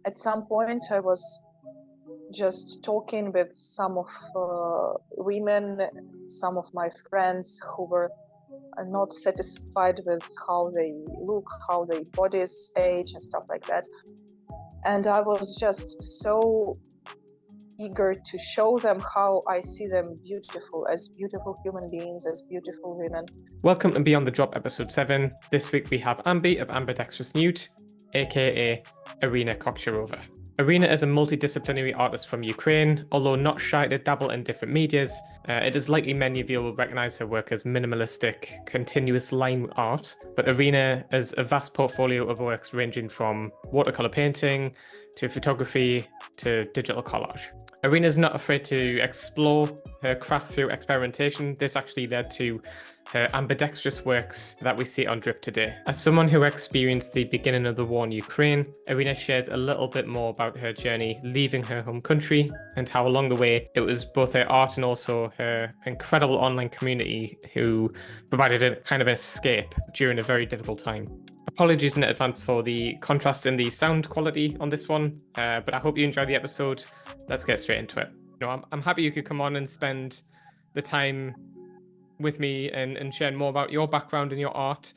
at some point I was just talking with some of women, some of my friends who were not satisfied with how they look, how their bodies age and stuff like that. And I was just so eager to show them how I see them as beautiful human beings, as beautiful women. Welcome to Beyond the Drop, episode 7. This week we have Ambi of Ambidextrous Nude, aka Irina Koksharova. Irina is a multidisciplinary artist from Ukraine. Although not shy to dabble in different medias, it is likely many of you will recognize her work as minimalistic, continuous line art. But Irina has a vast portfolio of works ranging from watercolor painting to photography to digital collage. Irina is not afraid to explore her craft through experimentation. This actually led to her ambidextrous works that we see on Drip today. As someone who experienced the beginning of the war in Ukraine, Irina shares a little bit more about her journey leaving her home country and how along the way it was both her art and also her incredible online community who provided a kind of an escape during a very difficult time. Apologies in advance for the contrast in the sound quality on this one, but I hope you enjoyed the episode. Let's get straight into it. I'm happy you could come on and spend the time with me and sharing more about your background and your art.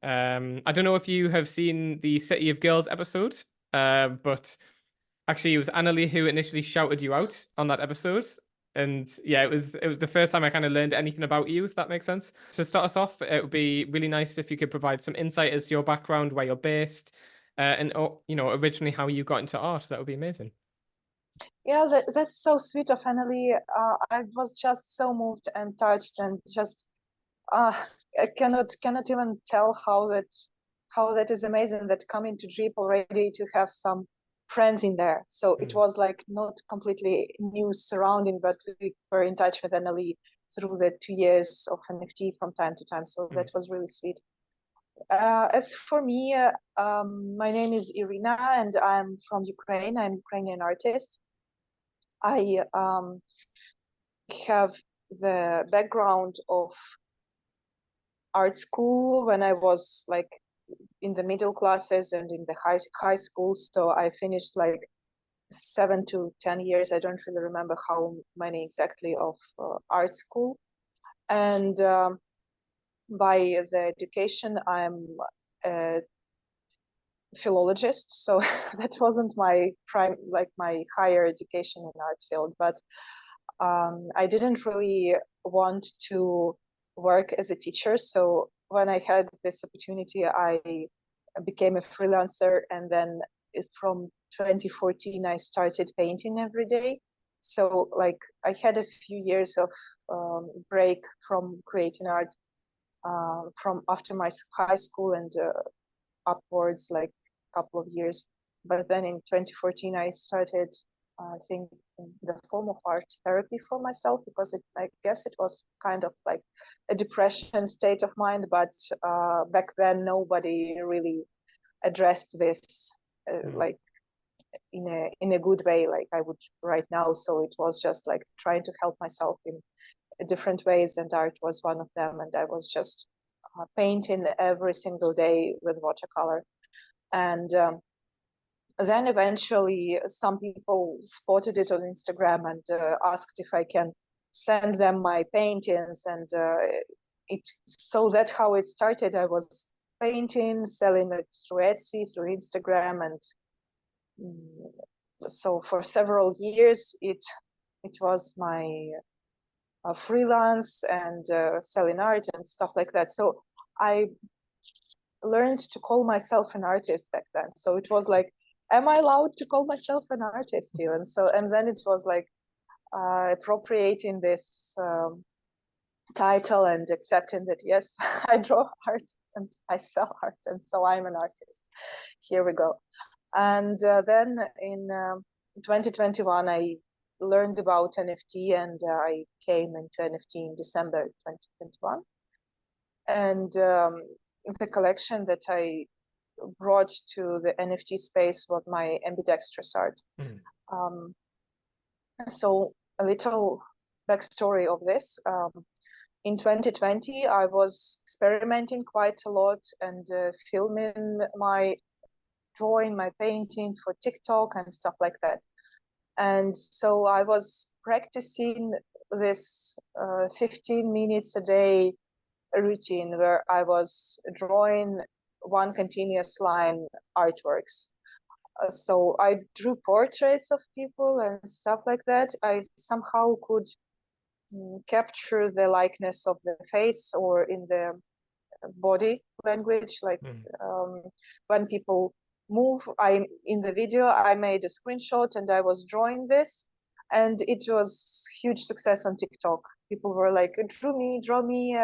I don't know if you have seen the City of Girls episode, but actually it was Annalie who initially shouted you out on that episode. And yeah, it was the first time I kind of learned anything about you, if that makes sense. To start us off, it would be really nice if you could provide some insight as to your background, where you're based, and originally how you got into art. That would be amazing. Yeah, that's so sweet of Annalie. I was just so moved and touched, and just I cannot even tell how that is amazing, that coming to Drip already to have some friends in there. So it was like not completely new surrounding, but we were in touch with Annalie through the 2 years of NFT from time to time. So that was really sweet. As for me, my name is Irina and I'm from Ukraine. I'm a Ukrainian artist. I have the background of art school when I was like in the middle classes and in the high school. So I finished like 7 to 10 years. I don't really remember how many exactly of art school. And by the education, I'm a philologist. So that wasn't my my higher education in art field, but I didn't really want to work as a teacher. So when I had this opportunity, I became a freelancer. And then from 2014, I started painting every day. So like I had a few years of break from creating art from after my high school and upwards, like a couple of years. But then in 2014, I started, I think, in the form of art therapy for myself, because I guess it was kind of like a depression state of mind. But back then, nobody really addressed this like in a good way, like I would right now. So it was just like trying to help myself in different ways, and art was one of them. And I was just painting every single day with watercolor. And then eventually some people spotted it on Instagram and asked if I can send them my paintings. And so that's how it started. I was painting, selling it through Etsy, through Instagram. And so for several years, it was my freelance and selling art and stuff like that. So I learned to call myself an artist back then. So it was like, am I allowed to call myself an artist even? So, and then it was like appropriating this title and accepting that, yes, I draw art and I sell art, and so I'm an artist. Here we go. And then in 2021, I learned about NFT, and I came into NFT in December 2021. And the collection that I brought to the NFT space was my ambidextrous art. So a little backstory of this. In 2020, I was experimenting quite a lot and filming my drawing, my painting for TikTok and stuff like that. And so I was practicing this 15 minutes a day routine where I was drawing one continuous line artworks. So I drew portraits of people and stuff like that. I somehow could capture the likeness of the face or in the body language, like when people move. In the video I made a screenshot and I was drawing this, and it was huge success on TikTok. People were like, draw me,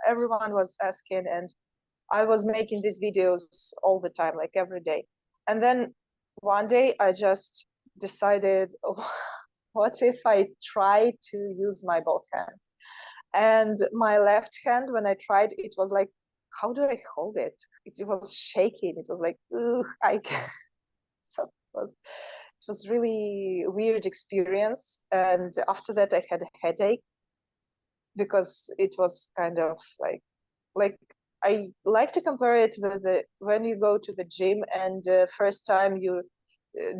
everyone was asking, and I was making these videos all the time, like every day. And then one day I just decided, oh, what if I try to use my both hands? And my left hand, when I tried, it was like, how do I hold it? It was shaking. It was like, ugh, I can't. So it was really weird experience. And after that, I had a headache because it was kind of like I like to compare it with when you go to the gym and first time you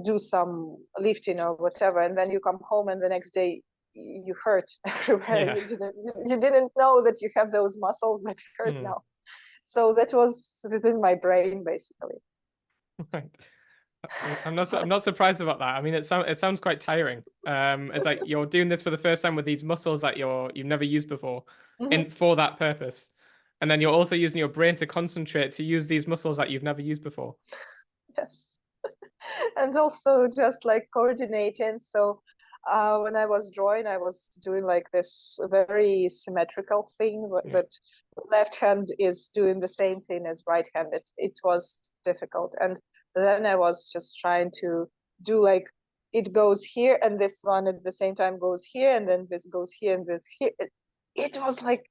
do some lifting or whatever, and then you come home and the next day you hurt everywhere. Yeah. You didn't know that you have those muscles that hurt now. So that was within my brain, basically. Right. I'm not surprised about that. I mean, it sounds quite tiring. It's like you're doing this for the first time with these muscles that you've never used before, and for that purpose, and then you're also using your brain to concentrate to use these muscles that you've never used before. Yes. And also just like coordinating. So when I was drawing, I was doing like this very symmetrical thing that left hand is doing the same thing as right hand. It was difficult. And then I was just trying to do like, it goes here and this one at the same time goes here, and then this goes here and this here. It was like,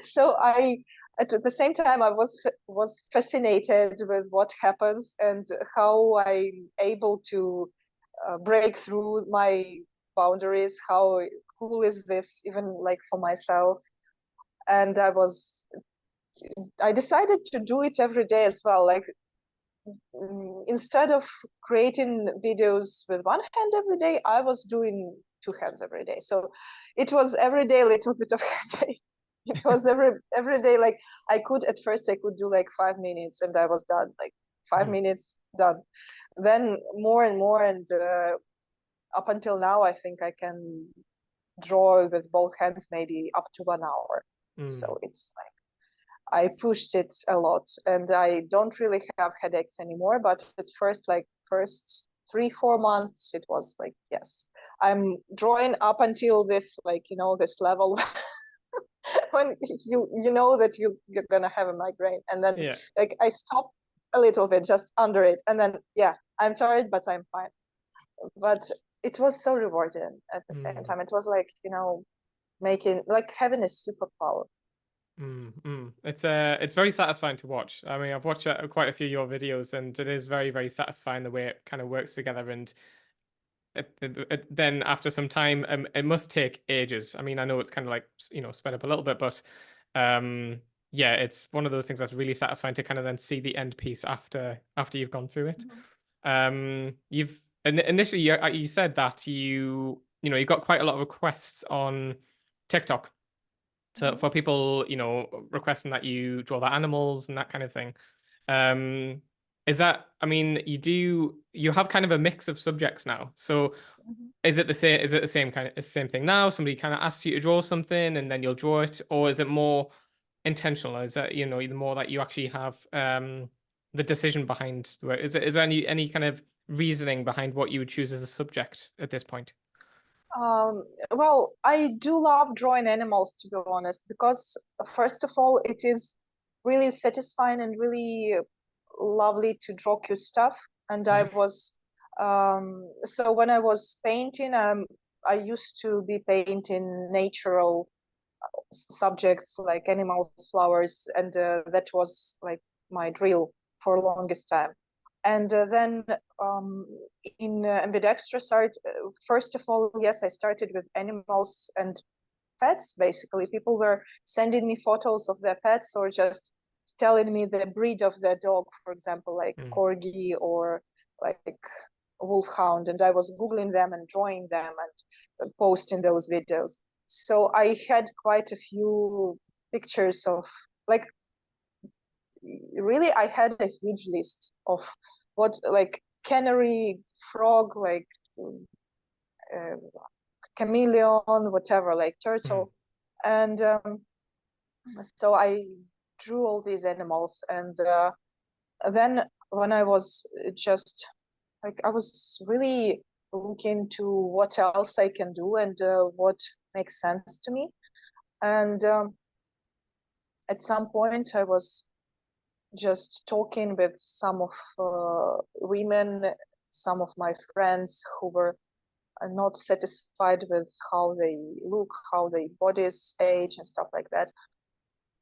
so at the same time I was fascinated with what happens and how I'm able to break through my boundaries. How cool is this, even like for myself? And I decided to do it every day as well. Like instead of creating videos with one hand every day, I was doing two hands every day. So it was every day a little bit of headache. It was every day. Like at first I could do like 5 minutes and I was done, like 5 minutes done. Then more and more, and up until now I think I can draw with both hands maybe up to 1 hour. So it's like I pushed it a lot, and I don't really have headaches anymore. But at first 3-4 months, it was like, yes, I'm drawing up until this, like, this level when you know that you're gonna have a migraine, and then like I stop a little bit just under it, and then I'm tired, but I'm fine. But it was so rewarding at the same time. It was like, making, like, having a superpower. It's very satisfying to watch. I mean, I've watched quite a few of your videos, and it is very, very satisfying the way it kind of works together. And then after some time, it must take ages. I mean, I know it's kind of like sped up a little bit, but it's one of those things that's really satisfying to kind of then see the end piece after you've gone through it. You've initially you said that you got quite a lot of requests on TikTok. So for people, requesting that you draw their animals and that kind of thing. Is that, I mean, you have kind of a mix of subjects now. So is it the same thing now? Somebody kind of asks you to draw something and then you'll draw it, or is it more intentional? Is that, the more that you actually have the decision behind the work? Is there any kind of reasoning behind what you would choose as a subject at this point? Well, I do love drawing animals, to be honest, because first of all, it is really satisfying and really lovely to draw cute stuff. And I was, so when I was painting, I used to be painting natural subjects like animals, flowers, and that was like my drill for the longest time. And then in ambidextrous art, first of all, yes, I started with animals and pets. Basically, people were sending me photos of their pets or just telling me the breed of their dog, for example, like corgi or like wolfhound, and I was Googling them and drawing them and posting those videos. So I had quite a few pictures of, like, really I had a huge list of what, like canary, frog, like chameleon, whatever, like turtle. And so I drew all these animals, and then when I was just like, I was really looking to what else I can do and what makes sense to me. And at some point I was just talking with some of women, some of my friends who were not satisfied with how they look, how their bodies age and stuff like that.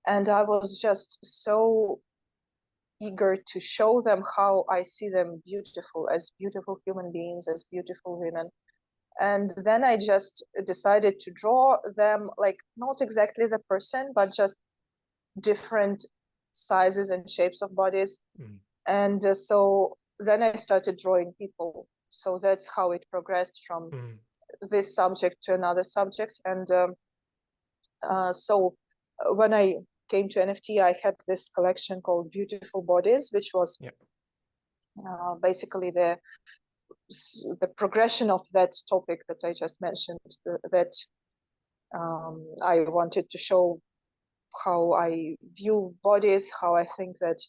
And I was just so eager to show them how I see them beautiful, as beautiful human beings, as beautiful women. And then I just decided to draw them, like not exactly the person, but just different sizes and shapes of bodies. And so then I started drawing people. So that's how it progressed from this subject to another subject. And so when I came to NFT, I had this collection called Beautiful Bodies, which was basically the progression of that topic that I just mentioned, that I wanted to show how I view bodies, how I think that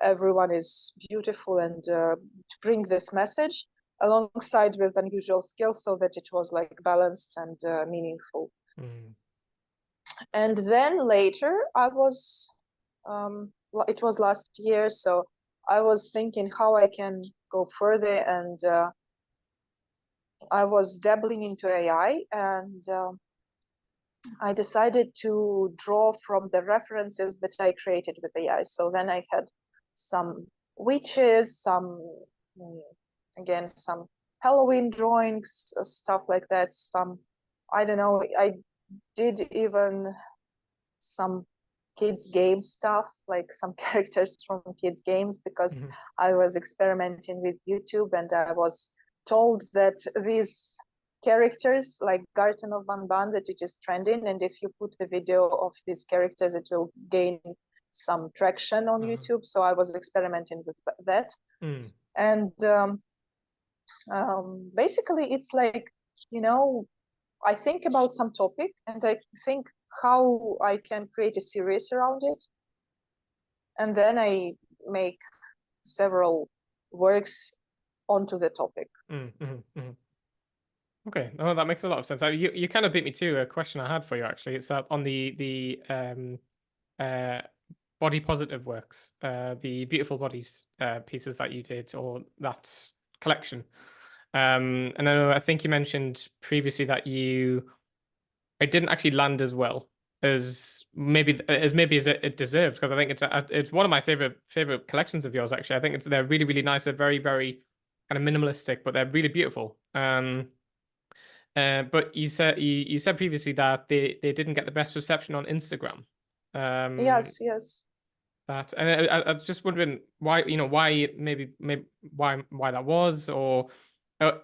everyone is beautiful, and to bring this message alongside with unusual skills so that it was like balanced and meaningful. And then later I was, it was last year, so I was thinking how I can go further, and I was dabbling into AI, and I decided to draw from the references that I created with AI. So then I had some witches, some, again, some Halloween drawings, stuff like that. Some, I don't know, I did even some kids game stuff, like some characters from kids games, because I was experimenting with YouTube, and I was told that these characters like Garten of Van Ban, that it is trending, and if you put the video of these characters it will gain some traction on YouTube. So I was experimenting with that. And basically it's like, you know, I think about some topic and I think how I can create a series around it, and then I make several works onto the topic. Okay, oh, that makes a lot of sense. You kind of beat me to a question I had for you, actually. It's on the body positive works, the beautiful bodies pieces that you did, or that collection. And I think you mentioned previously that it didn't actually land as well as maybe as it deserved, because I think it's one of my favorite collections of yours, actually. I think they're really, really nice. They're very, very kind of minimalistic, but they're really beautiful. But you said previously that they didn't get the best reception on Instagram. Yes. That, and I was just wondering why, maybe why that was, or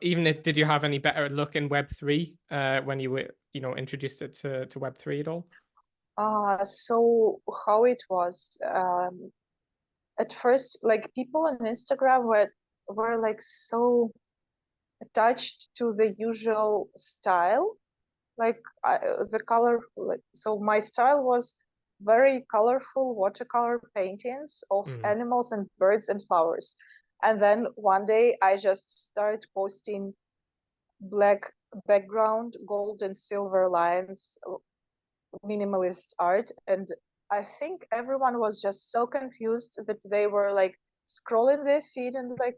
even did you have any better luck in Web3 when you were introduced it to Web3 at all? So how it was, at first, like people on Instagram were like so attached to the usual style, like the color. Like, so my style was very colorful watercolor paintings of animals and birds and flowers. And then one day I just started posting black background, gold and silver lines, minimalist art. And I think everyone was just so confused that they were like scrolling their feed and like,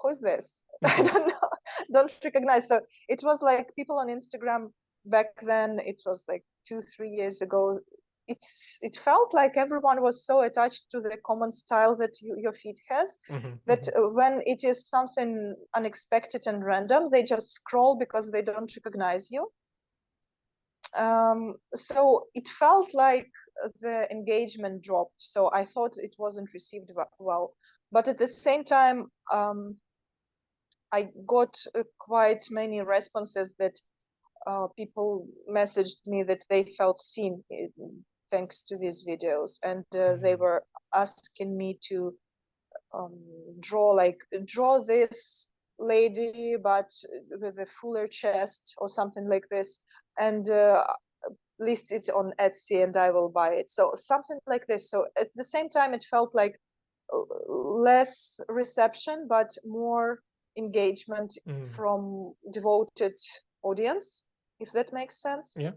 who's this? I don't know, don't recognize. So it was like people on Instagram back then, it was like 2-3 years ago, it felt like everyone was so attached to the common style that your feed has, that when it is something unexpected and random, they just scroll because they don't recognize you. So it felt like the engagement dropped. So I thought it wasn't received well. But at the same time, I got quite many responses that people messaged me that they felt seen thanks to these videos, and they were asking me to draw this lady but with a fuller chest or something like this, and list it on Etsy and I will buy it. So something like this. So at the same time, it felt like less reception but more engagement from devoted audience, if that makes sense. Yeah.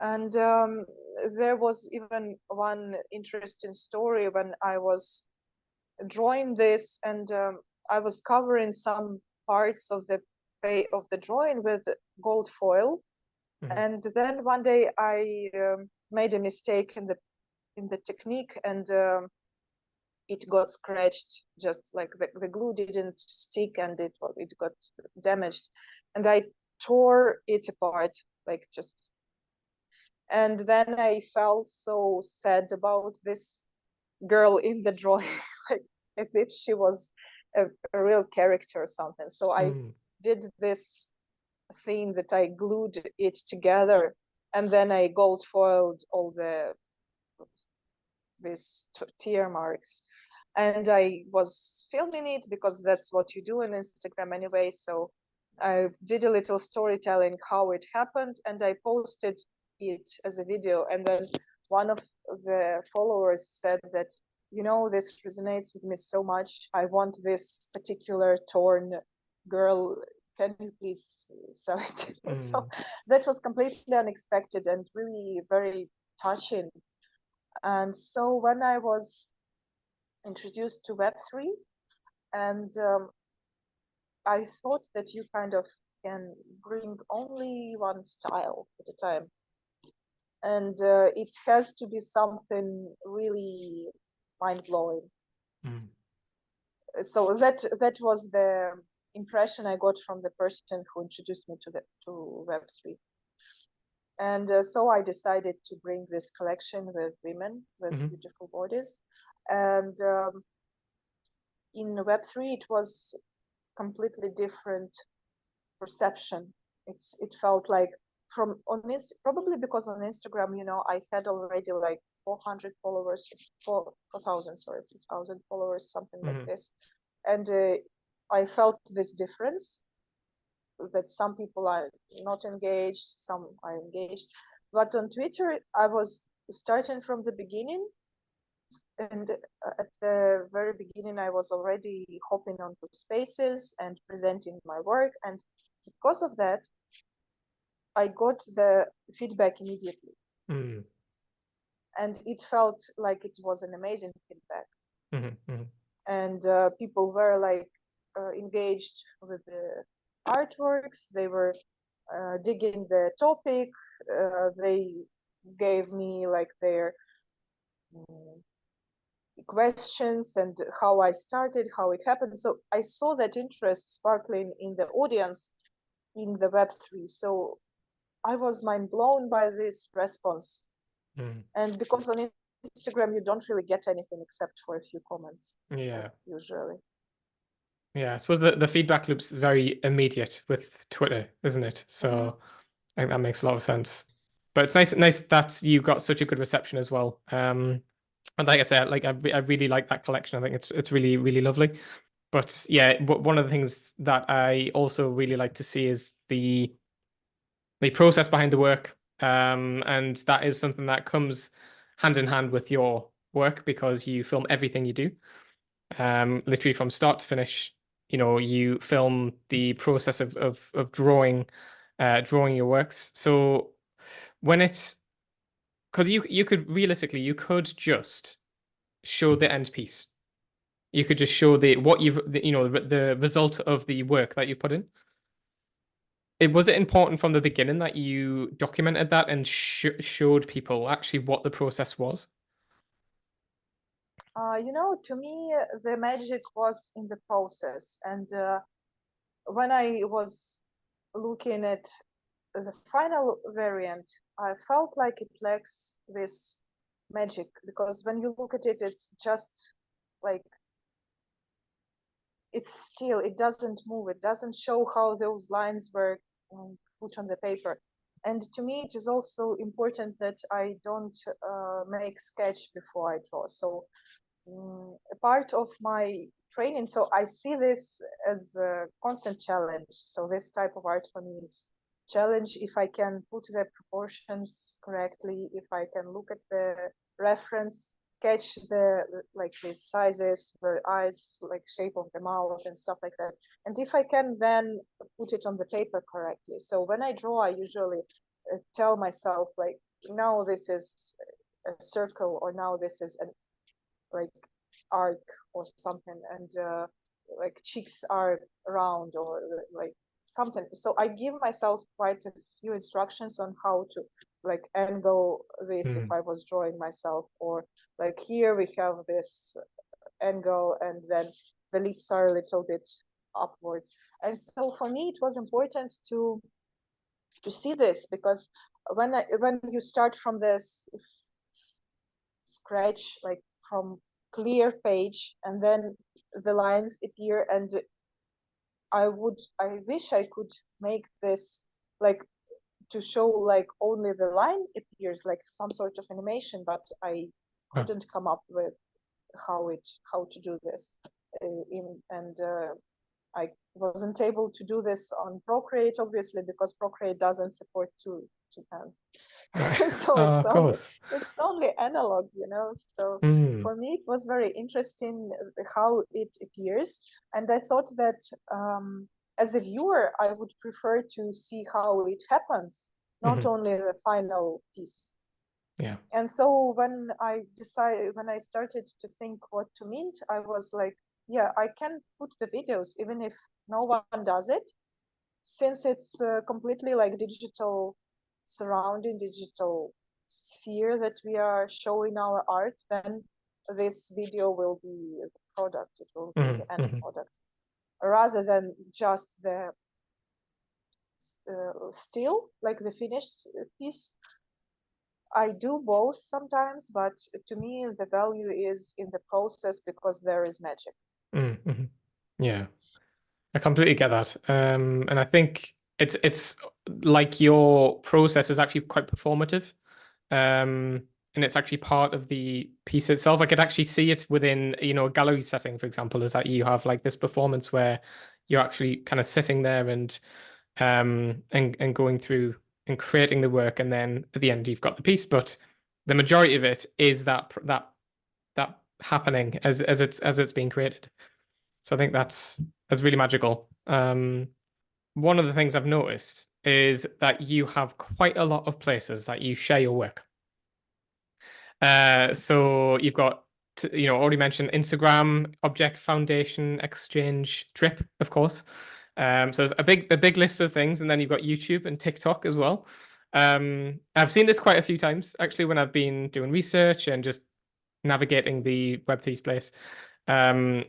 And there was even one interesting story when I was drawing this, and I was covering some parts of the drawing with gold foil. And then one day I made a mistake in the technique, and it got scratched, just like the glue didn't stick, and it got damaged, and I tore it apart, like just. And then I felt so sad about this girl in the drawing, like as if she was a real character or something. So I did this thing that I glued it together, and then I gold foiled all these tear marks, and I was filming it because that's what you do on Instagram anyway. So I did a little storytelling how it happened, and I posted it as a video. And then one of the followers said that, this resonates with me so much. I want this particular torn girl. Can you please sell it? So that was completely unexpected and really very touching. And so when I was introduced to Web3, and I thought that you kind of can bring only one style at a time, and it has to be something really mind-blowing. So that was the impression I got from the person who introduced me to Web3. And so I decided to bring this collection with women with beautiful bodies. And in Web3, it was completely different perception. It felt like probably because on Instagram, I had already like 400 followers, 4,000, sorry, 4,000 followers, something like this. And I felt this difference, that some people are not engaged, some are engaged. But on Twitter, I was starting from the beginning, and at the very beginning, I was already hopping onto spaces and presenting my work. And because of that, I got the feedback immediately. And it felt like it was an amazing feedback. And people were like engaged with the artworks. They were digging the topic. They gave me like their questions and how I started, how it happened. So I saw that interest sparkling in the audience in the Web3. So I was mind blown by this response. And because on Instagram, you don't really get anything except for a few comments. Yeah. Usually. Yeah, I suppose the feedback loop's very immediate with Twitter, isn't it? So I think that makes a lot of sense. But it's nice that you got such a good reception as well. And like I said, like I really like that collection. I think it's really, really lovely. But yeah, one of the things that I also really like to see is the process behind the work. And that is something that comes hand in hand with your work because you film everything you do. Literally from start to finish, you film the process of drawing your works. So when it's, because you could realistically, you could just show the end piece. You could just show the result of the work that you put in. Was it important from the beginning that you documented that and showed people actually what the process was? To me, the magic was in the process. And when I was looking at the final variant, I felt like it lacks this magic, because when you look at it, it's just like, it's still, it doesn't move, it doesn't show how those lines were put on the paper. And to me, it is also important that I don't make sketch before I draw. So a part of my training, so I see this as a constant challenge. So this type of art for me is challenge. If I can put the proportions correctly, if I can look at the reference, catch the like the sizes, the eyes, like shape of the mouth and stuff like that, and if I can then put it on the paper correctly. So when I draw, I usually tell myself, like, now this is a circle, or now this is an like arc or something, and like cheeks are round, or like something. So I give myself quite a few instructions on how to like angle this if I was drawing myself, or like here we have this angle, and then the lips are a little bit upwards. And so for me it was important to see this, because when you start from this scratch, like from clear page, and then the lines appear, and I wish I could make this like to show like only the line appears, like some sort of animation, but I couldn't come up with how to do this I wasn't able to do this on Procreate, obviously, because Procreate doesn't support two hands. So of course. it's only analog, you know. So for me, it was very interesting how it appears, and I thought that as a viewer, I would prefer to see how it happens, not only the final piece. Yeah. And so when I started to think what to mint, I was like, yeah, I can put the videos even if no one does it, since it's completely like digital surrounding, digital sphere that we are showing our art. Then this video will be the product, it will be the end product, rather than just the still, like the finished piece. I do both sometimes, but to me the value is in the process, because there is magic. Yeah, I completely get that. And I think it's like your process is actually quite performative. And it's actually part of the piece itself. I could actually see it within, a gallery setting, for example, is that you have like this performance where you're actually kind of sitting there and going through and creating the work, and then at the end you've got the piece. But the majority of it is that happening as it's being created. So I think that's really magical. One of the things I've noticed is that you have quite a lot of places that you share your work. So you've got, already mentioned Instagram, Object Foundation, Exchange, Drip, of course. So there's a big list of things, and then you've got YouTube and TikTok as well. I've seen this quite a few times actually when I've been doing research and just navigating the Web3 space. And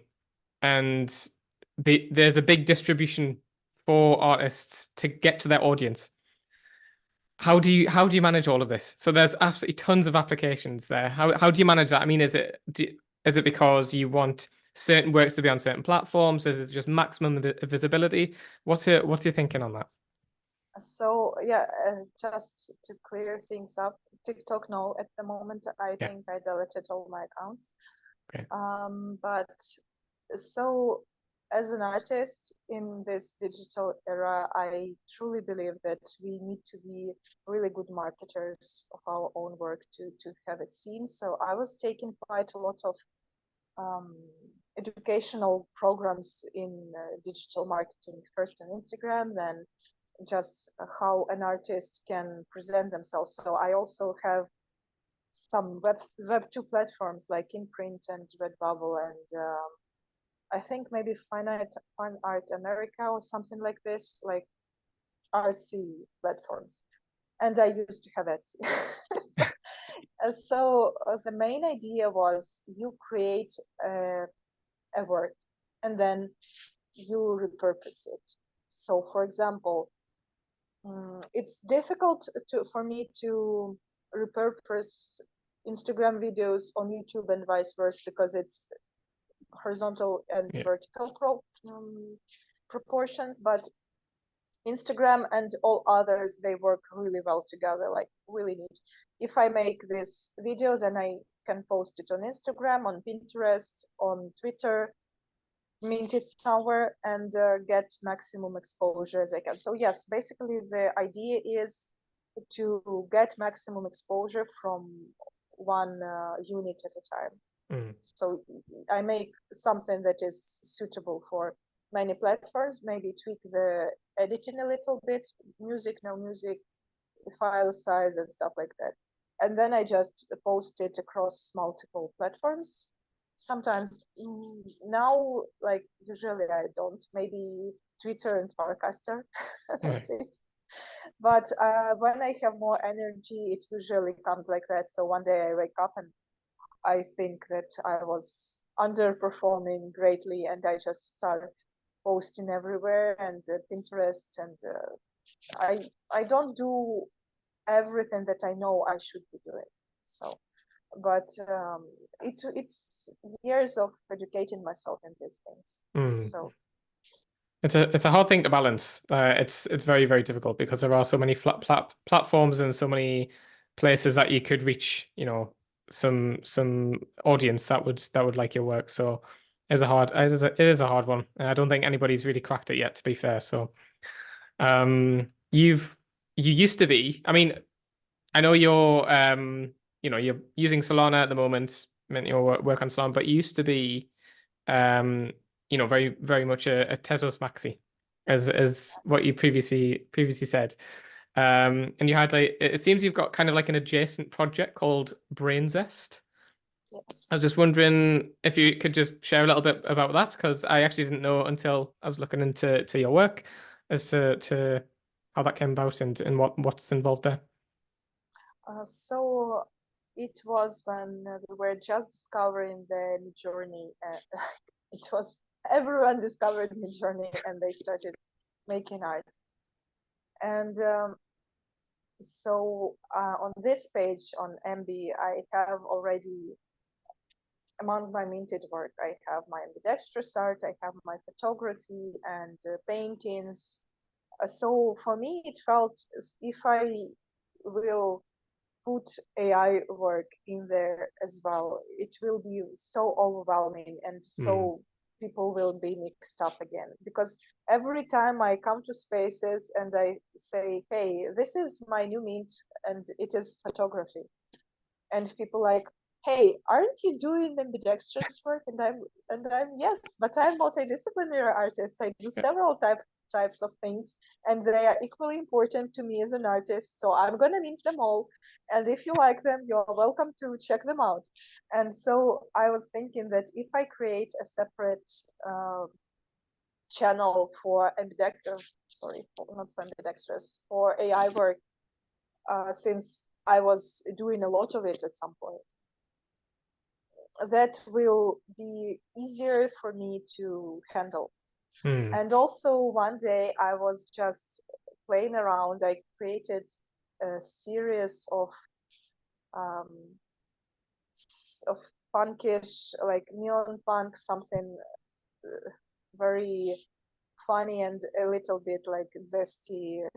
there's a big distribution for artists to get to their audience. How do you manage all of this? So there's absolutely tons of applications there. How do you manage that? I mean, is it because you want certain works to be on certain platforms? Is it just maximum visibility? What's your thinking on that? So yeah, just to clear things up, TikTok, no, at the moment I think I deleted all my accounts. Okay. But so as an artist in this digital era, I truly believe that we need to be really good marketers of our own work to have it seen. So I was taking quite a lot of educational programs in digital marketing, first on Instagram, then just how an artist can present themselves. So I also have some Web2 platforms like Imprint and Redbubble, and I think maybe Fine Art America or something like this, like artsy platforms. And I used to have Etsy. So the main idea was you create a work and then you repurpose it. So for example, It's difficult for me to repurpose Instagram videos on YouTube and vice versa because it's horizontal and vertical proportions, but Instagram and all others, they work really well together, like really neat. If I make this video, then I can post it on Instagram, on Pinterest, on Twitter, mint it somewhere, and get maximum exposure as I can. So yes, basically the idea is to get maximum exposure from one unit at a time. So I make something that is suitable for many platforms, maybe tweak the editing a little bit, music, no music, file size and stuff like that. And then I just post it across multiple platforms. Sometimes now, like usually I don't, maybe Twitter and Farcaster, that's it. But when I have more energy, it usually comes like that. So one day I wake up and I think that I was underperforming greatly, and I just start posting everywhere and Pinterest, and I don't do everything that I know I should be doing. So, but it's years of educating myself in these things. So it's a hard thing to balance. It's very, very difficult because there are so many platforms and so many places that you could reach, some audience that would like your work. So it is a hard one. And I don't think anybody's really cracked it yet, to be fair. So you used to be, I mean, I know you're using Solana at the moment, meant your work on Solana, but you used to be very, very much a Tezos maxi, as what you previously said. And you had it seems you've got kind of like an adjacent project called Brain Zest. yes. I was just wondering if you could just share a little bit about that, because I actually didn't know until I was looking into your work as to how that came about and what's involved there. So it was when we were just discovering the Midjourney. It was everyone discovered Midjourney and they started making art. And so on this page on Ambi, I have already, among my minted work, I have my ambidextrous art, I have my photography and paintings. So for me, it felt if I will put AI work in there as well, it will be so overwhelming and so people will be mixed up again. Because every time I come to spaces and I say, hey, this is my new mint and it is photography. And people like, hey, aren't you doing ambidextrous work? And I'm yes, but I'm multidisciplinary artist. I do several types of things and they are equally important to me as an artist. So I'm gonna mint them all. And if you like them, you're welcome to check them out. And so I was thinking that if I create a separate channel for not for ambidextrous, for AI work, since I was doing a lot of it at some point, that will be easier for me to handle. And also one day I was just playing around. I created a series of punkish, like neon punk, something very funny and a little bit like zesty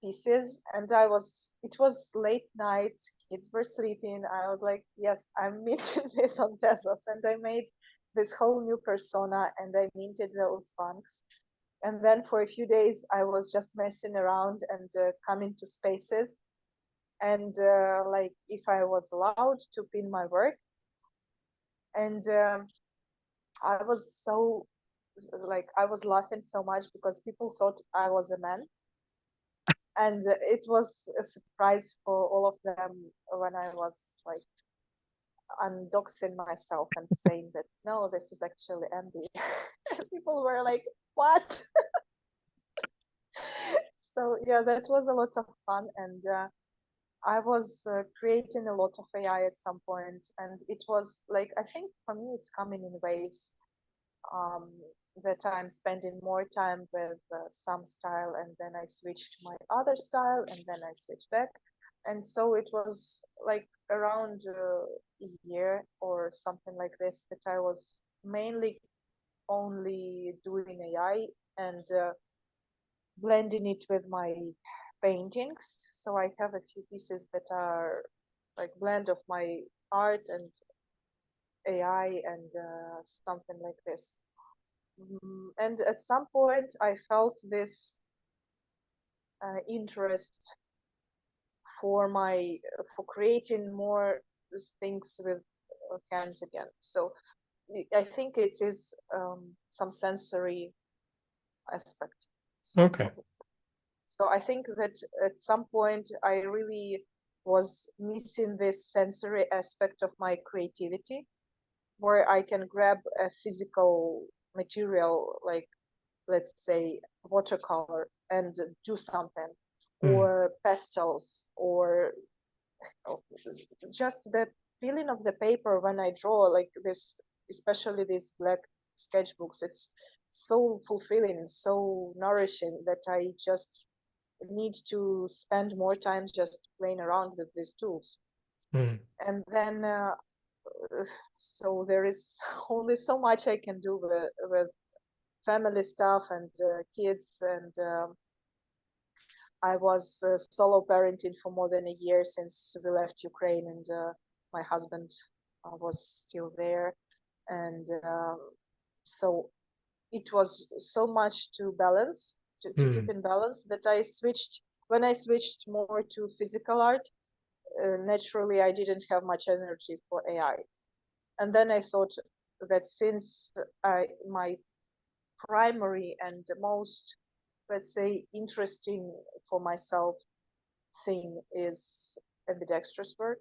pieces. And it was late night, kids were sleeping. I was like, yes, I'm minting this on Tezos. And I made this whole new persona and I minted those punks. And then for a few days, I was just messing around and coming to spaces. And like if I was allowed to pin my work. And I was so, like, I was laughing so much because people thought I was a man. And it was a surprise for all of them when I was like undoxing myself and saying that, no, this is actually Ambi. People were like, what? So yeah, that was a lot of fun. And I was creating a lot of AI at some point, and it was like, I think for me, it's coming in waves. that I'm spending more time with some style, and then I switch to my other style, and then I switch back. And so it was like around a year or something like this that I was mainly only doing AI and blending it with my paintings. So I have a few pieces that are like blend of my art and AI and something like this. And at some point, I felt this interest for creating more things with hands again. So I think it is some sensory aspect. Okay. So I think that at some point I really was missing this sensory aspect of my creativity, where I can grab a physical material, like let's say watercolor, and do something, or pastels, or just the feeling of the paper when I draw, like this, especially these black sketchbooks. It's so fulfilling, so nourishing that I just need to spend more time just playing around with these tools. And then so there is only so much I can do with family stuff and kids, and I was solo parenting for more than a year since we left Ukraine, and my husband was still there, and so it was so much to balance, to keep in balance, that I switched. When I switched more to physical art, naturally I didn't have much energy for AI. And then I thought that since my primary and most, let's say, interesting for myself thing is ambidextrous work,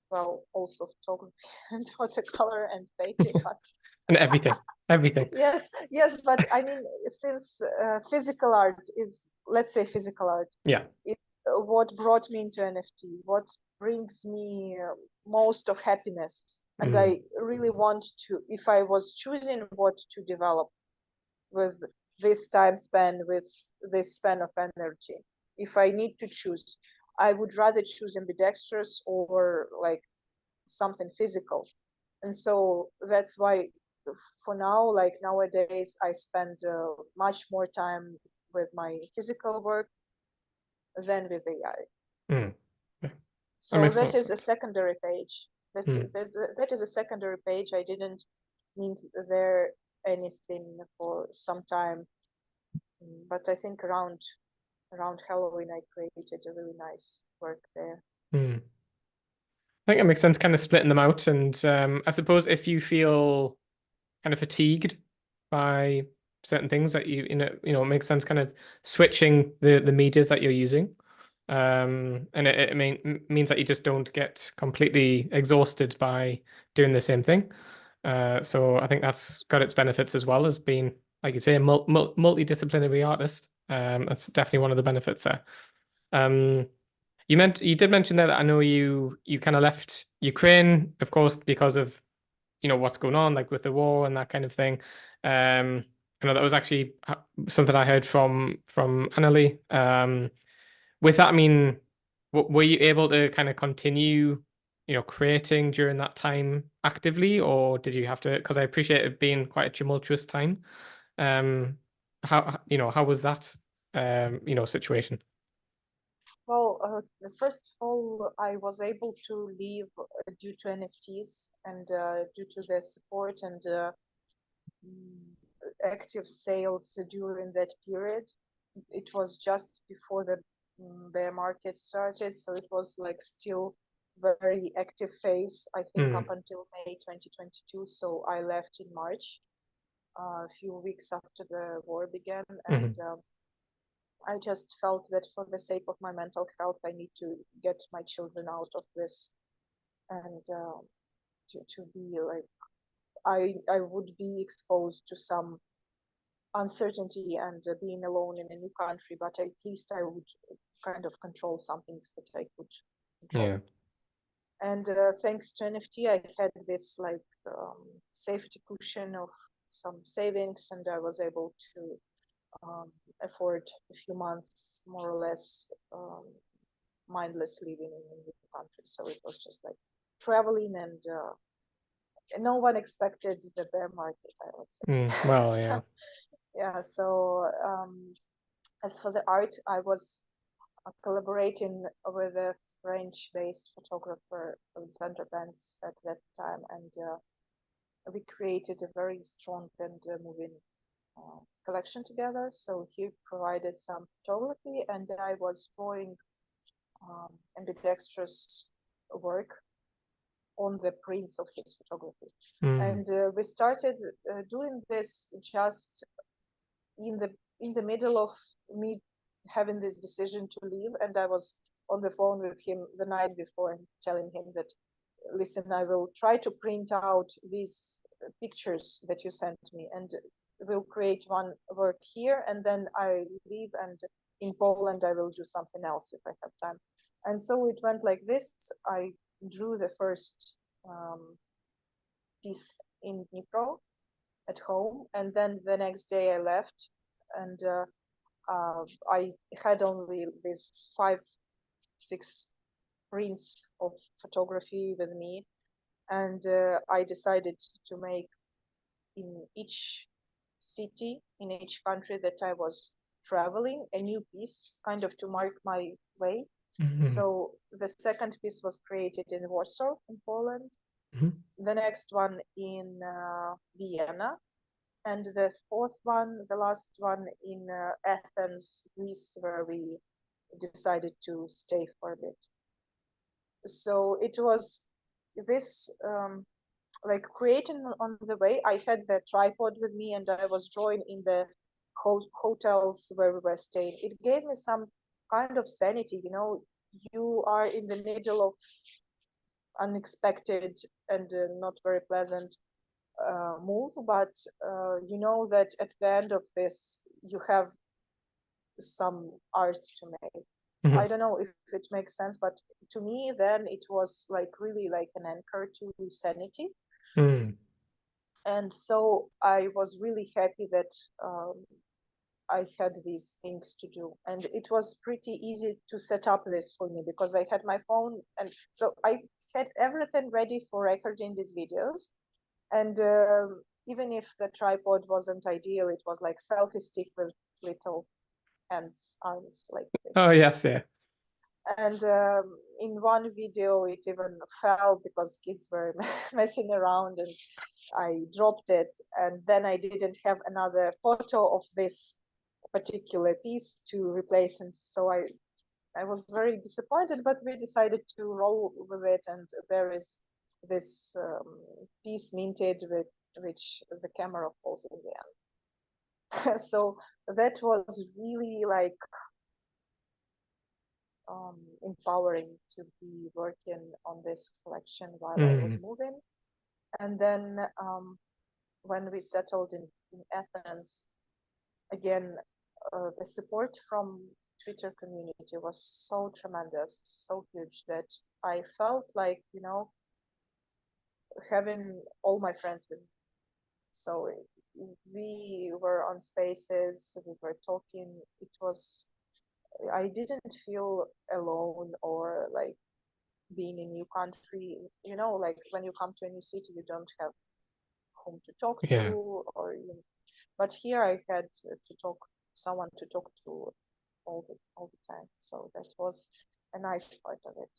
well, also photography and watercolor and painting, but And everything. yes, but I mean, since physical art is, let's say, physical art, Yeah. What brought me into NFT, what brings me most of happiness, and I really want to, if I was choosing what to develop with this time span, with this span of energy, if I need to choose, I would rather choose ambidextrous or like something physical. And so that's why for now, like nowadays, I spend much more time with my physical work than with AI. So that is a secondary page. That is a secondary page. I didn't mean there anything for some time, but I think around Halloween I created a really nice work there. I think it makes sense kind of splitting them out. And I suppose if you feel kind of fatigued by certain things that it makes sense kind of switching the medias that you're using. And it means that you just don't get completely exhausted by doing the same thing. So I think that's got its benefits as well as being, like you say, a multidisciplinary artist. That's definitely one of the benefits there. You did mention there that I know you kind of left Ukraine, of course, because of what's going on, like with the war and that kind of thing. I know that was actually something I heard from Annalie. With that, I mean, were you able to kind of continue, creating during that time actively, or did you have to? Because I appreciate it being quite a tumultuous time. How was that, situation? Well, first of all, I was able to leave due to NFTs and due to the support and active sales during that period. It was just before the bear market started, so it was like still very active phase, I think, up until May 2022. So I left in March, a few weeks after the war began, and I just felt that for the sake of my mental health, I need to get my children out of this, and to be like, I would be exposed to some uncertainty and being alone in a new country, but at least I would kind of control some things that I could control. Yeah. And thanks to NFT, I had this like safety cushion of some savings, and I was able to afford a few months, more or less, mindless living in a new country. So it was just like traveling, and no one expected the bear market, I would say. Well, yeah. Yeah. So as for the art, I was collaborating with a French-based photographer, Alexander Benz, at that time, and we created a very strong and moving collection together. So he provided some photography, and I was drawing ambidextrous work on the prints of his photography. And we started doing this just in the middle of me having this decision to leave, and I was on the phone with him the night before and telling him that, listen, I will try to print out these pictures that you sent me, and we'll create one work here, and then I leave, and in Poland I will do something else if I have time. And so it went like this. I drew the first piece in Dnipro at home, and then the next day I left, and I had only these 5-6 prints of photography with me, and I decided to make in each city, in each country that I was traveling, a new piece, kind of to mark my way. So the second piece was created in Warsaw, in Poland. The next one in Vienna, and the fourth one, the last one, in Athens, Greece, where we decided to stay for a bit. So it was this like creating on the way. I had the tripod with me, and I was drawing in the hotels where we were staying. It gave me some kind of sanity, you know. You are in the middle of unexpected and not very pleasant move, but you know that at the end of this you have some art to make. I don't know if it makes sense, but to me then it was like really like an anchor to sanity. And so I was really happy that I had these things to do, and it was pretty easy to set up this for me because I had my phone, and so I had everything ready for recording these videos. And even if the tripod wasn't ideal, it was like selfie stick with little hands, arms like this. Oh yes, yeah. And in one video it even fell because kids were messing around, and I dropped it, and then I didn't have another photo of this particular piece to replace, and so I was very disappointed, but we decided to roll with it, and there is this piece minted with which the camera falls in the end. So that was really like empowering to be working on this collection while I was moving. And then when we settled in Athens, again, the support from Twitter community was so tremendous, so huge, that I felt like, you know, having all my friends with me. So we were on spaces, we were talking. It was, I didn't feel alone or like being in a new country. You know, like when you come to a new city, you don't have whom to talk to, or you know, but here I had someone to talk to all the time. So that was a nice part of it.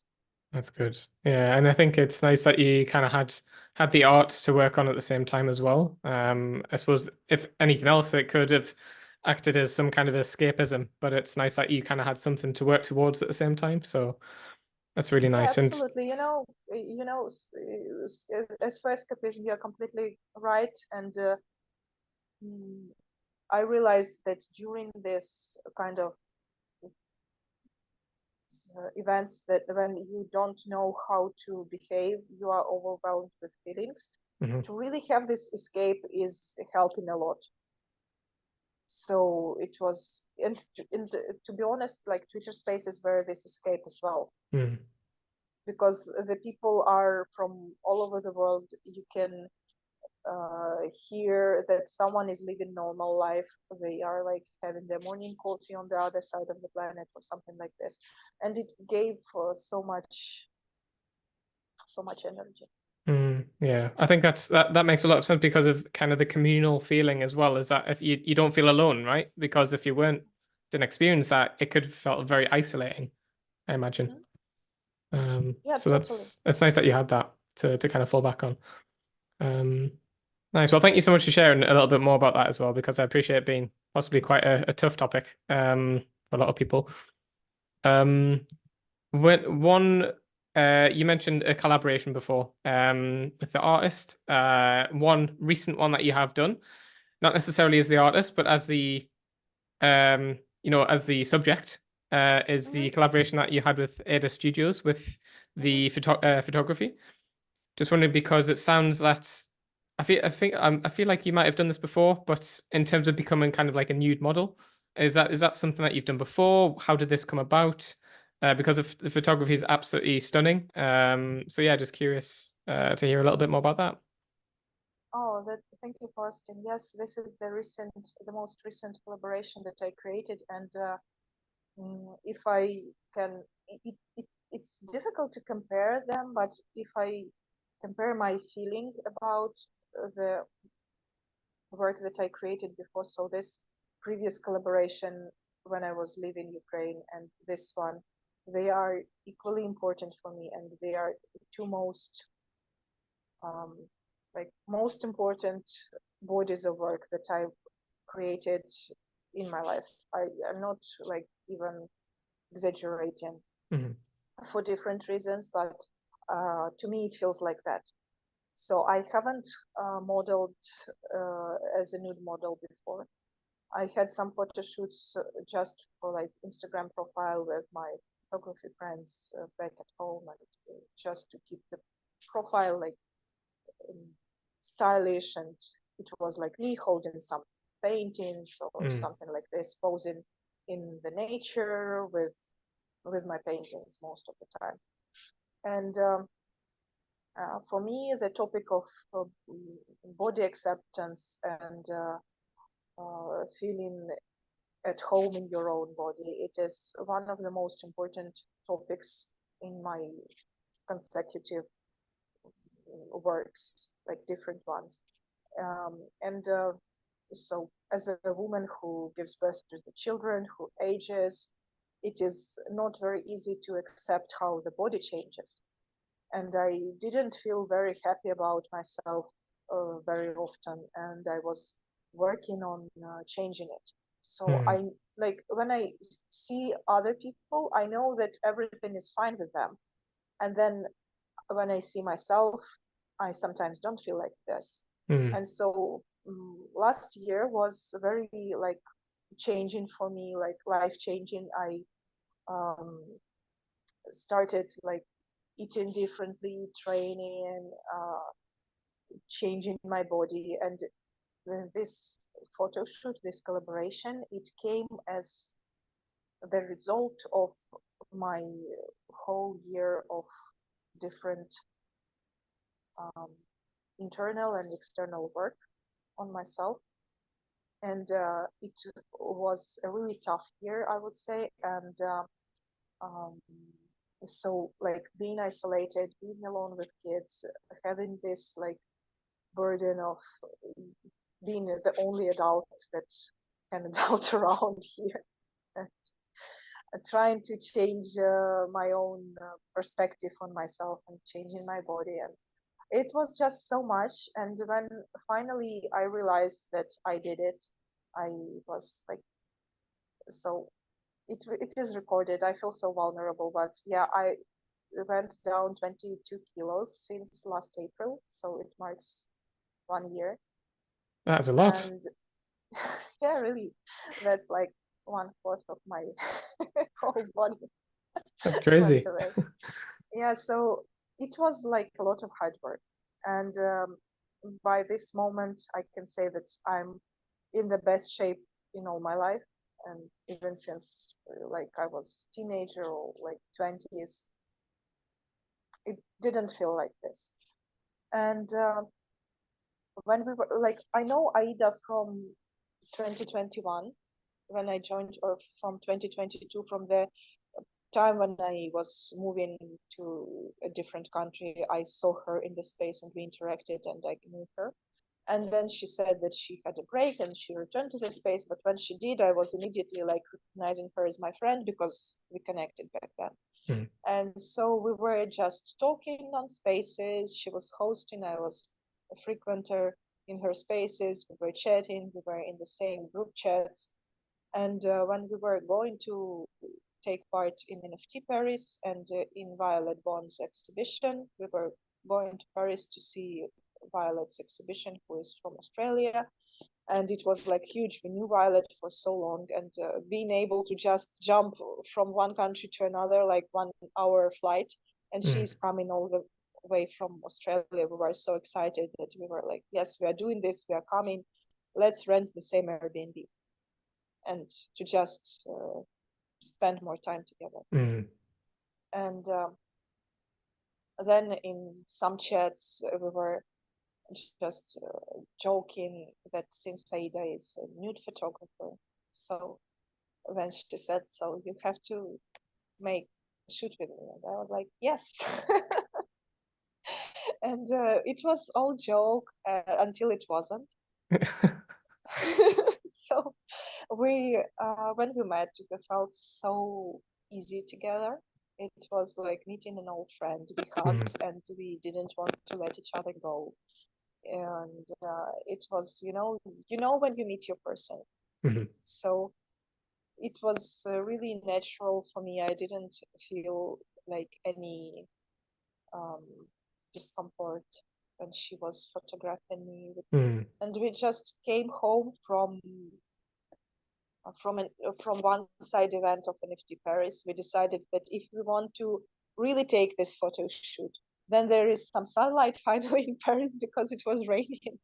That's good. Yeah, and I think it's nice that you kind of had the arts to work on at the same time as well. I suppose if anything else, it could have acted as some kind of escapism, but it's nice that you kind of had something to work towards at the same time. So that's really nice. Yeah, absolutely. You know, as for escapism, you're completely right. And I realized that during this kind of events, that when you don't know how to behave, you are overwhelmed with feelings. To really have this escape is helping a lot. So it was, and to be honest, like Twitter Spaces were this escape as well. Because the people are from all over the world. You can hear that someone is living normal life. They are like having their morning coffee on the other side of the planet or something like this, and it gave so much energy. Yeah, I think that makes a lot of sense because of kind of the communal feeling as well. Is that if you don't feel alone, right? Because if you didn't experience that, it could have felt very isolating, I imagine. Yeah, So totally. it's nice that you had that to kind of fall back on. Nice. Well, thank you so much for sharing a little bit more about that as well, because I appreciate it being possibly quite a tough topic for a lot of people. You mentioned a collaboration before with the artist. One recent one that you have done, not necessarily as the artist, but as the as the subject, is the collaboration that you had with Ada Studios with the photography. Just wondering because it sounds that I feel like you might have done this before, but in terms of becoming kind of like a nude model, is that something that you've done before? How did this come about? Because the photography is absolutely stunning. So yeah, just curious to hear a little bit more about that. Oh, thank you for asking. Yes, this is the most recent collaboration that I created, and if I can, it's difficult to compare them, but if I compare my feeling about the work that I created before, so this previous collaboration when I was leaving Ukraine and this one, they are equally important for me, and they are the two most important bodies of work that I've created in my life. I'm not like even exaggerating for different reasons, but to me it feels like that. So I haven't modeled as a nude model before. I had some photo shoots just for like Instagram profile with my photography friends back at home, and just to keep the profile like stylish, and it was like me holding some paintings or something like this, posing in the nature with my paintings most of the time. And for me, the topic of body acceptance and feeling at home in your own body, it is one of the most important topics in my consecutive works, like different ones. So as a woman who gives birth to the children, who ages, it is not very easy to accept how the body changes. And I didn't feel very happy about myself very often, and I was working on changing it. So I like when I see other people, I know that everything is fine with them, and then when I see myself, I sometimes don't feel like this. And so last year was very like changing for me, like life changing. I started like eating differently, training, changing my body, and this photo shoot, this collaboration, it came as the result of my whole year of different internal and external work on myself. And it was a really tough year, I would say. And so like being isolated, being alone with kids, having this like burden of being the only adult that can adult around here, and trying to change my own perspective on myself and changing my body, and it was just so much. And when finally I realized that I did it, I was like, so it is recorded. I feel so vulnerable, but yeah, I went down 22 kilos since last April, so it marks 1 year. That's a lot. And yeah, really, that's like 1/4 of my whole body. That's crazy. Yeah, so it was like a lot of hard work, and by this moment I can say that I'm in the best shape in all my life, and even since like I was teenager or like 20s, it didn't feel like this. And when we were like, I know Aida from 2021 when I joined, or from 2022, from the time when I was moving to a different country. I saw her in the space and we interacted and I knew her. And then she said that she had a break and she returned to the space. But when she did, I was immediately like recognizing her as my friend because we connected back then. Mm. And so we were just talking on spaces. She was hosting, I was a frequenter in her spaces. We were chatting, we were in the same group chats. And when we were going to take part in NFT Paris and in Violet Bond's exhibition, we were going to Paris to see Violet's exhibition, who is from Australia. And it was like huge. We knew Violet for so long, and being able to just jump from one country to another, like 1 hour flight, and she's coming all the way from Australia. We were so excited that we were like, yes, we are doing this, we are coming, let's rent the same Airbnb and to just spend more time together. And then in some chats, we were just joking that since Aida is a nude photographer, so when she said, so you have to make a shoot with me, and I was like, yes. And it was all joke until it wasn't. So we when we met, we felt so easy together. It was like meeting an old friend. We hugged and we didn't want to let each other go. And it was, when you meet your person. So it was really natural for me. I didn't feel like any discomfort when she was photographing me. And we just came home from one side event of NFT Paris. We decided that if we want to really take this photo shoot, then there is some sunlight finally in Paris because it was raining.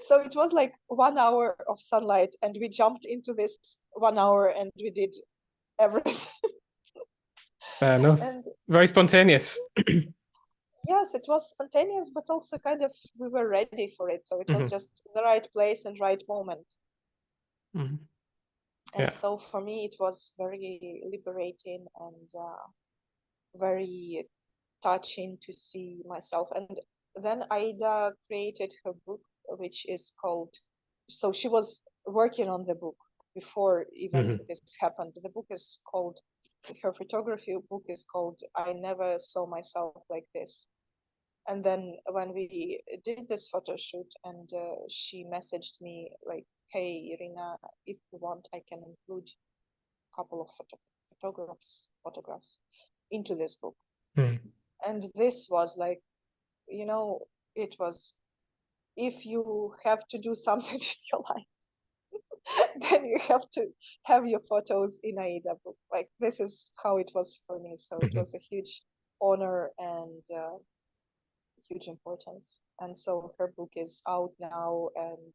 So it was like 1 hour of sunlight, and we jumped into this 1 hour and we did everything. Fair enough. And very spontaneous. Yes, it was spontaneous, but also kind of we were ready for it. So it was just the right place and right moment. And so for me, it was very liberating and very touching to see myself. And then Aida created her book, which is called, so she was working on the book before even this happened. The book is called, her photography book is called I Never Saw Myself Like This. And then when we did this photo shoot, and she messaged me like, hey, Irina, if you want, I can include a couple of photographs into this book. And this was like, it was, if you have to do something in your life, then you have to have your photos in Aida book. Like, this is how it was for me. So it was a huge honor and huge importance. And so her book is out now, and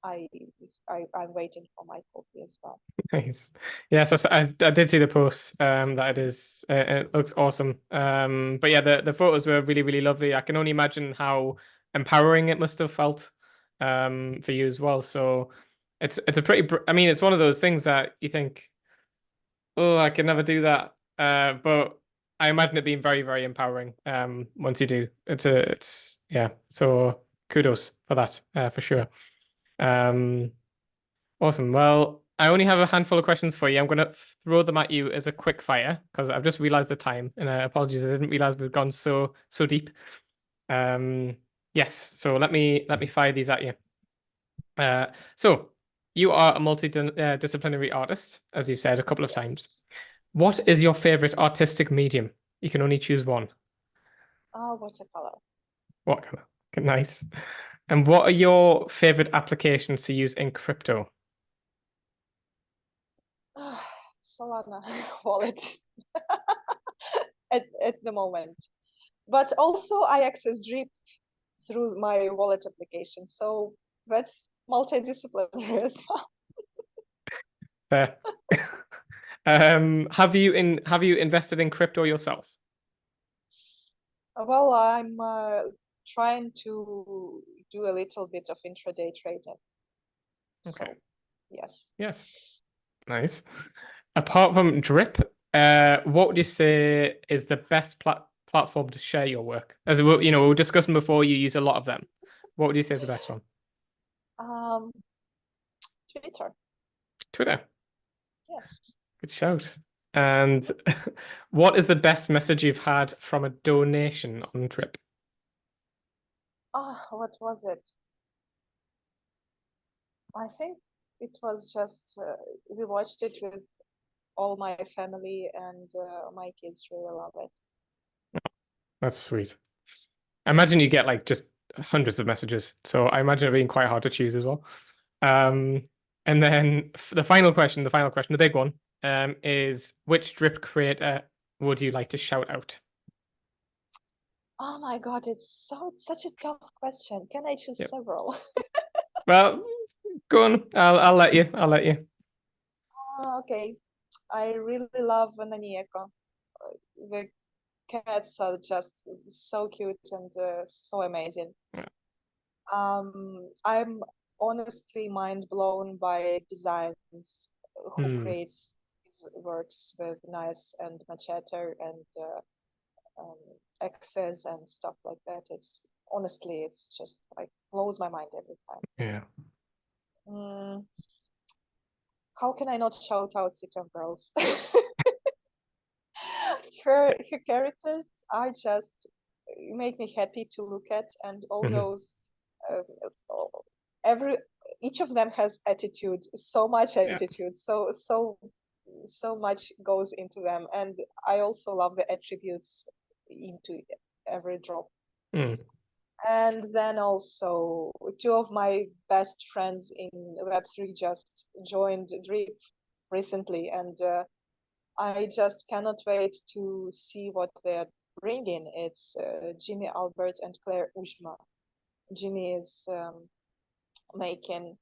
I'm waiting for my copy as well. Nice. Yes, I did see the post. That it looks awesome. But yeah, the photos were really, really lovely. I can only imagine how empowering it must have felt for you as well. So it's a pretty, I mean, it's one of those things that you think, oh, I could never do that. But I imagine it being very, very empowering once you do. It's yeah. So kudos for that, for sure. Awesome. Well, I only have a handful of questions for you. I'm going to throw them at you as a quick fire because I've just realized the time, and apologies, I didn't realize we've gone so deep. Yes, so let me fire these at you. So you are a multidisciplinary artist, as you've said a couple of times. What is your favorite artistic medium? You can only choose one. Watercolor. Watercolor. Nice. And what are your favorite applications to use in crypto? Solana wallet at the moment. But also I access Drip through my wallet application. So that's multidisciplinary as well. Fair. Have you invested in crypto yourself? Well, I'm trying to do a little bit of intraday trading. Okay. So, yes. Yes. Nice. Apart from Drip, what would you say is the best platform to share your work? As we were discussing before, you use a lot of them. What would you say is the best one? Twitter. Twitter. Yes. Good shout. And what is the best message you've had from a donation on Drip? What was it? I think it was just we watched it with all my family, and my kids really love it. That's sweet. I imagine you get like just hundreds of messages, so I imagine it being quite hard to choose as well. And then the final question, the big one, is which Drip creator would you like to shout out? Oh my God, it's such a tough question. Can I choose Yep. several? Well, go on. I'll let you. Okay. I really love Nanieko. The cats are just so cute and so amazing. Yeah. I'm honestly mind blown by designs who creates these works with knives and machete and axes and stuff like that. It's just like blows my mind every time. Yeah. How can I not shout out City of Girls? her characters are just make me happy to look at, and all those each of them has attitude, so much attitude, so much goes into them, and I also love the attributes into every drop. And then also two of my best friends in Web3 just joined Drip recently, and I just cannot wait to see what they're bringing. It's Jimmy Albert and Claire Ujma. Jimmy is making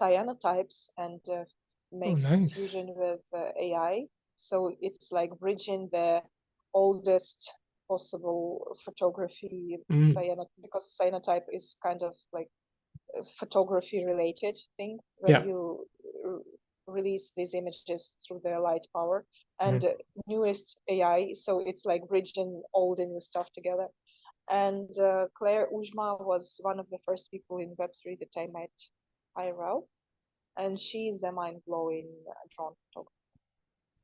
cyanotypes and makes fusion with AI. So it's like bridging the oldest possible photography because cyanotype is kind of like a photography related thing when you release these images through their light power, and newest AI, so it's like bridging old and new stuff together. And Claire Ujma was one of the first people in Web3 that I met IRL, and she's a mind-blowing drone photographer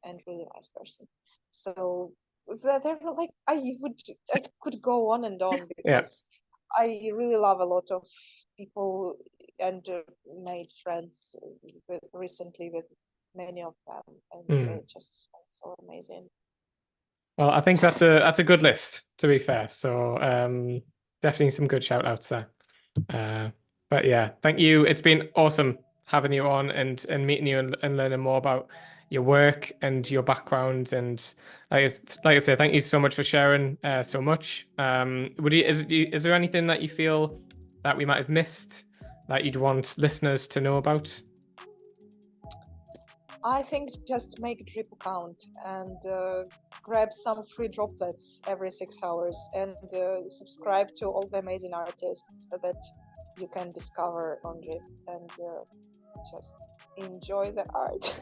and really nice person. So they're like I could go on and on because I really love a lot of people and made friends recently with many of them, and they're just so amazing. Well, I think that's a good list, to be fair. So definitely some good shout outs there. But yeah, thank you. It's been awesome having you on and meeting you and learning more about your work and your background. And like I say, thank you so much for sharing so much. Is there anything that you feel that we might have missed that you'd want listeners to know about? I think just make Drip account and grab some free droplets every 6 hours and subscribe to all the amazing artists that you can discover on Drip, and just enjoy the art.